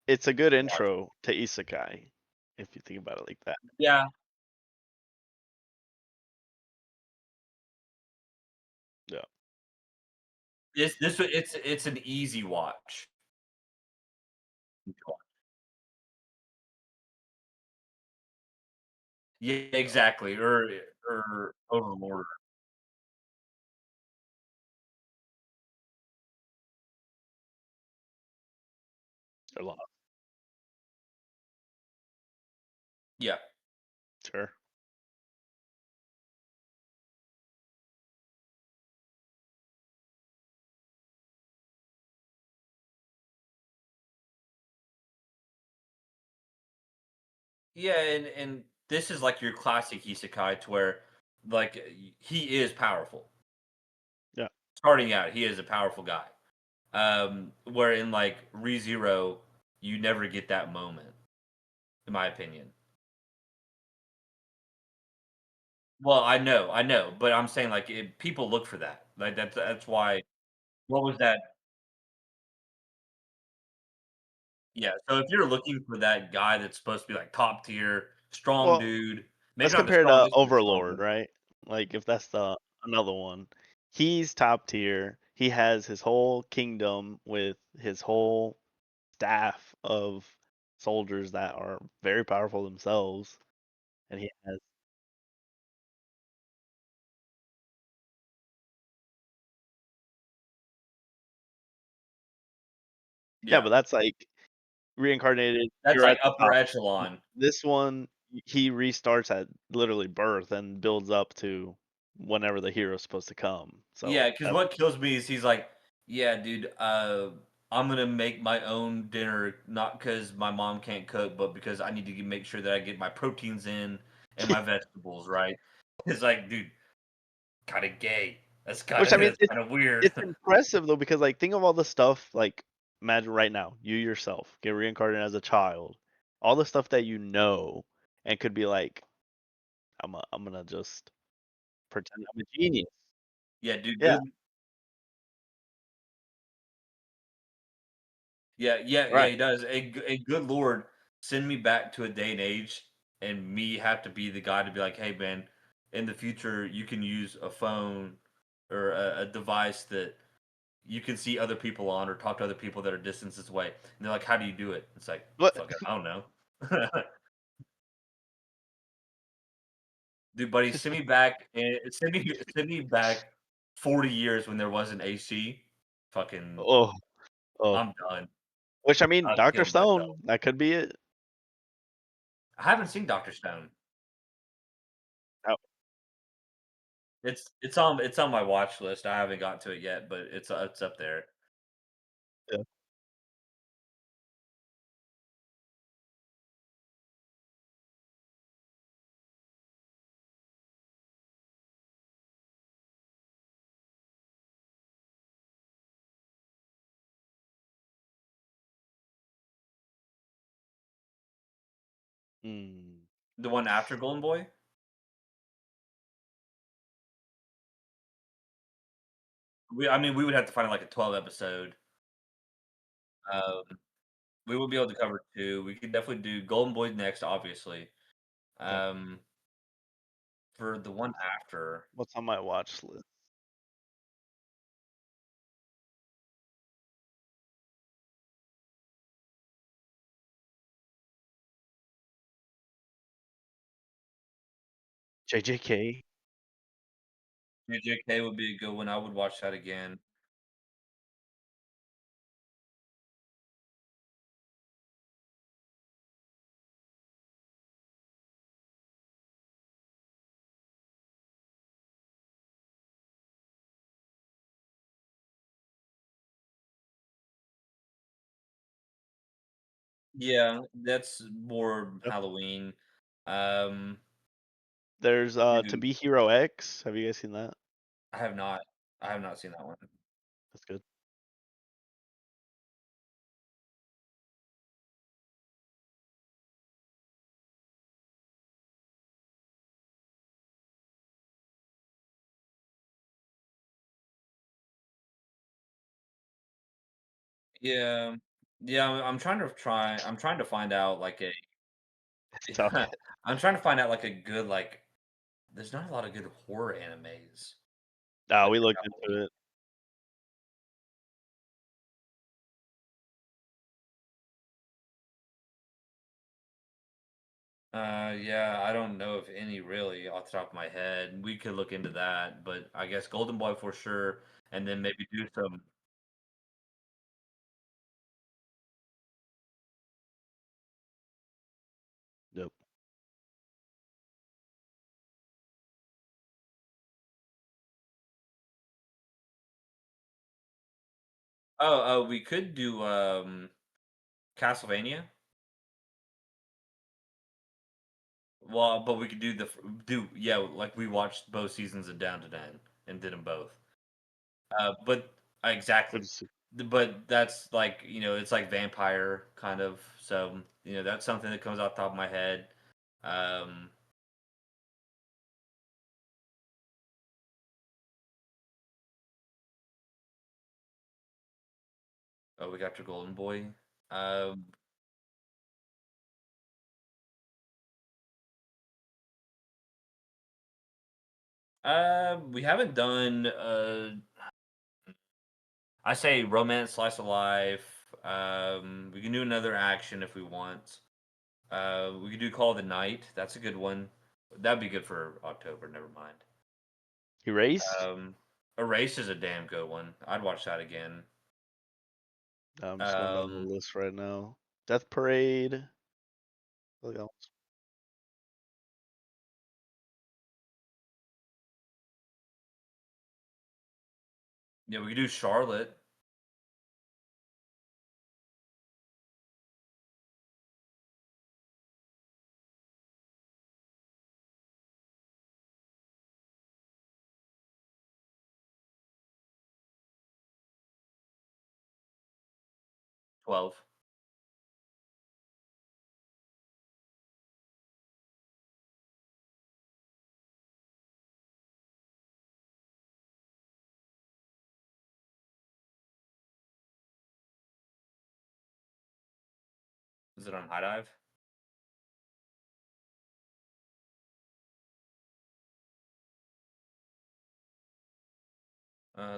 S2: it's a good
S1: watch it.
S2: intro to isekai, if you think about it like that.
S1: Yeah.
S2: Yeah.
S1: It's an easy watch. Yeah, exactly, or Overlord.
S2: A lot.
S1: Yeah.
S2: Sure.
S1: Yeah, and this is like your classic isekai to where, like, he is powerful.
S2: Yeah.
S1: Starting out, he is a powerful guy. Where in, like, ReZero, you never get that moment, in my opinion. Well, I know, but I'm saying, like, people look for that. Like, that's why what was that? Yeah, so if you're looking for that guy that's supposed to be, like, top tier, strong
S2: Well,
S1: dude, maybe
S2: let's
S1: not the
S2: compare it to
S1: strongest, but a strong
S2: Overlord,
S1: dude.
S2: right? Like if that's the another one. He's top tier. He has his whole kingdom with his whole staff of soldiers that are very powerful themselves. And he has yeah,
S1: Yeah.
S2: but that's like reincarnated,
S1: That's,
S2: you're
S1: like,
S2: at the
S1: upper
S2: top.
S1: echelon.
S2: This one he restarts at literally birth and builds up to whenever the hero's supposed to come. So
S1: Yeah, because
S2: that's
S1: what kills me is he's like Yeah, dude. I'm gonna make my own dinner, not because my mom can't cook, but because I need to make sure that I get my proteins in and my vegetables, right? It's like, dude, kind of gay. That's kind
S2: Which
S1: of
S2: I mean,
S1: that's kind of weird.
S2: it's impressive though because like think of all the stuff like imagine right now you yourself get reincarnated as a child, all the stuff that you know and could be like I'm gonna just pretend I'm a genius.
S1: Yeah, dude.
S2: Yeah,
S1: Good. Yeah, yeah, yeah.
S2: right.
S1: He does. A good Lord, send me back to a day and age, and me have to be the guy to be like, hey, man, in the future, you can use a phone or a device that you can see other people on or talk to other people that are distances away. And they're like, "How do you do it?" It's like,
S2: But
S1: "Fuck it, I don't know." Dude, buddy, send me back and send me back 40 years when there wasn't AC. Fucking,
S2: oh oh,
S1: I'm done.
S2: which I mean,
S1: I'd
S2: Doctor
S1: kill myself.
S2: Stone that could be it.
S1: I haven't seen Doctor Stone.
S2: Oh,
S1: It's on my watch list. I haven't got to it yet, but it's up there.
S2: yeah. Mm,
S1: The one after Golden Boy? I mean, we would have to find like a 12 episode. Um, we would be able to cover 2. We could definitely do Golden Boy next, obviously.
S2: yeah.
S1: Um, for the one after,
S2: What's on my watch list? JJK.
S1: JJK would be a good one. I would watch that again. Yeah, that's more
S2: Yeah.
S1: Halloween. Um,
S2: There's To
S1: dude,
S2: Be Hero X. Have you guys seen that?
S1: I have not. I have not seen that one.
S2: That's good.
S1: Yeah, yeah. I'm trying to find out like a.
S2: It's tough.
S1: I'm trying to find out like a good like. There's not a lot of good horror animes
S2: Nah,
S1: that
S2: we
S1: are
S2: looked
S1: Halloween.
S2: into it.
S1: Yeah, I don't know if any really off the top of my head. We could look into that, but I guess Golden Boy for sure, and then maybe do some.
S2: Yep.
S1: We could do Castlevania. Well, but we could do yeah, like we watched both seasons of Down to Ten and did them both. But
S2: Good
S1: exactly,
S2: to see.
S1: but that's like it's like vampire kind of. So that's something that comes off the top of my head. Um, oh, we got your Golden Boy. Um, we haven't done. I say romance slice of life. We can do another action if we want. We could do Call of the Night. That's a good one. That'd be good for October. Never mind.
S2: Erased?
S1: Erase is a damn good one. I'd watch that again.
S2: I'm just going down the
S1: Um,
S2: list right now. Death Parade. What else?
S1: yeah, we could do Charlotte. 12. Is it on High Dive?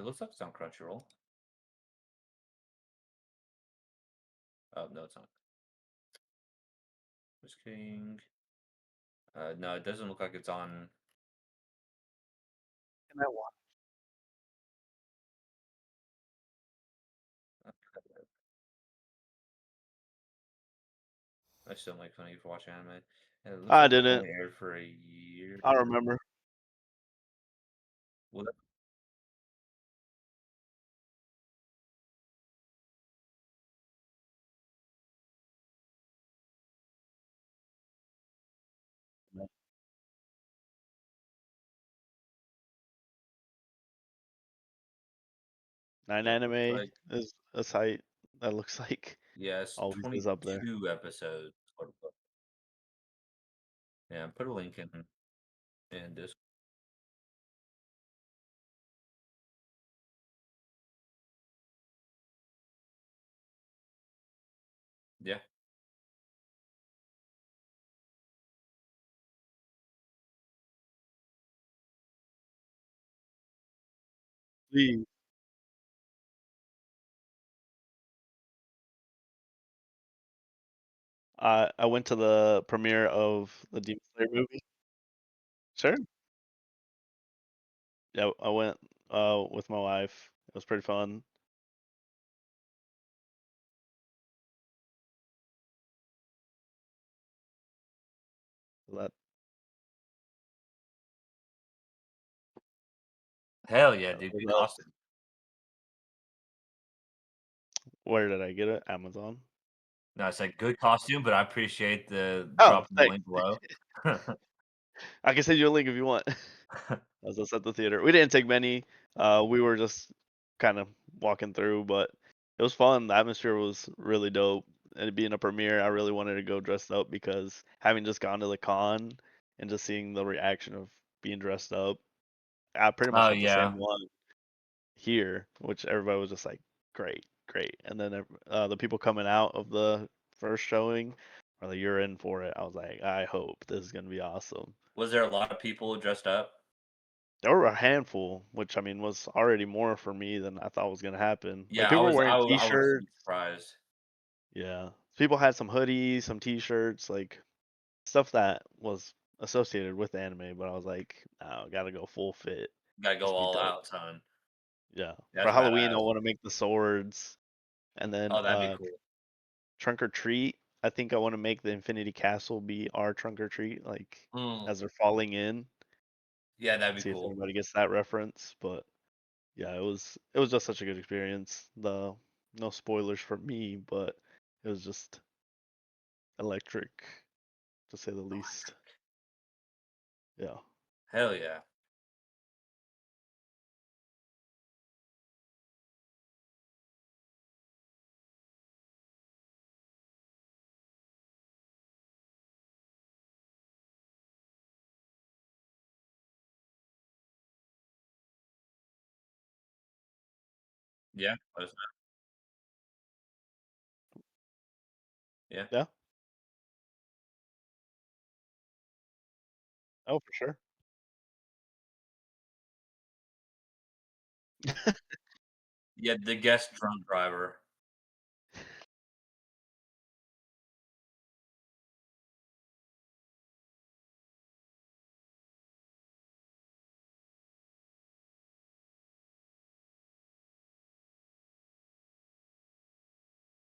S1: Looks like it's on Crunchyroll. Oh, no, it's not. Just kidding. No, it doesn't look like it's on.
S2: And I watch.
S1: I still make fun of you for watching anime. And it looks
S2: I
S1: like it
S2: didn't.
S1: only aired for a year.
S2: I remember.
S1: Well,
S2: Nine
S1: that looks
S2: Anime
S1: like
S2: is a site that looks like
S1: yes,
S2: always is up there.
S1: 22 episodes. Yeah, put a link in this. Yeah.
S2: Please. I went to the premiere of the Demon Slayer movie. Sure. Yeah, I went with my wife. It was pretty fun. That
S1: Hell yeah,
S2: that
S1: dude.
S2: was
S1: Good
S2: us.
S1: costume.
S2: Where did I get it? Amazon.
S1: No, it's like good costume, but I appreciate the
S2: Oh,
S1: dropping the
S2: thanks.
S1: link below.
S2: I can send you a link if you want. As us at the theater. We didn't take many. We were just kind of walking through, but it was fun. The atmosphere was really dope. And it being a premiere, I really wanted to go dressed up because having just gone to the con and just seeing the reaction of being dressed up, I pretty much
S1: Oh
S2: had the same
S1: yeah.
S2: one here, which everybody was just like, great, great. And then the people coming out of the first showing are like, you're in for it. I was like, I hope this is gonna be awesome.
S1: Was there a lot of people dressed up?
S2: There were a handful, which I mean was already more for me than I thought was gonna happen. Like
S1: Yeah,
S2: people were
S1: I
S2: wearing
S1: I wouldn't be
S2: t-shirts.
S1: surprised.
S2: Yeah. People had some hoodies, some t-shirts, like stuff that was associated with anime, but I was like, no, gotta go full fit.
S1: Gotta
S2: This
S1: go
S2: be
S1: all
S2: dope.
S1: out, son.
S2: Yeah. For
S1: That's
S2: Halloween I
S1: badass.
S2: wanna make the swords. And then
S1: Oh, that'd be cool.
S2: Trunk or treat. I think I wanna make the Infinity Castle be our trunk or treat, like
S1: Mm,
S2: as they're falling in.
S1: yeah, that'd be
S2: See if
S1: cool.
S2: anybody gets that reference. But yeah, it was just such a good experience. The no spoilers for me, but it was just electric to say the least.
S1: Electric.
S2: Yeah.
S1: Hell yeah. Yeah. Yeah.
S2: Yeah. Oh, for sure.
S1: Yeah, the guest drunk driver.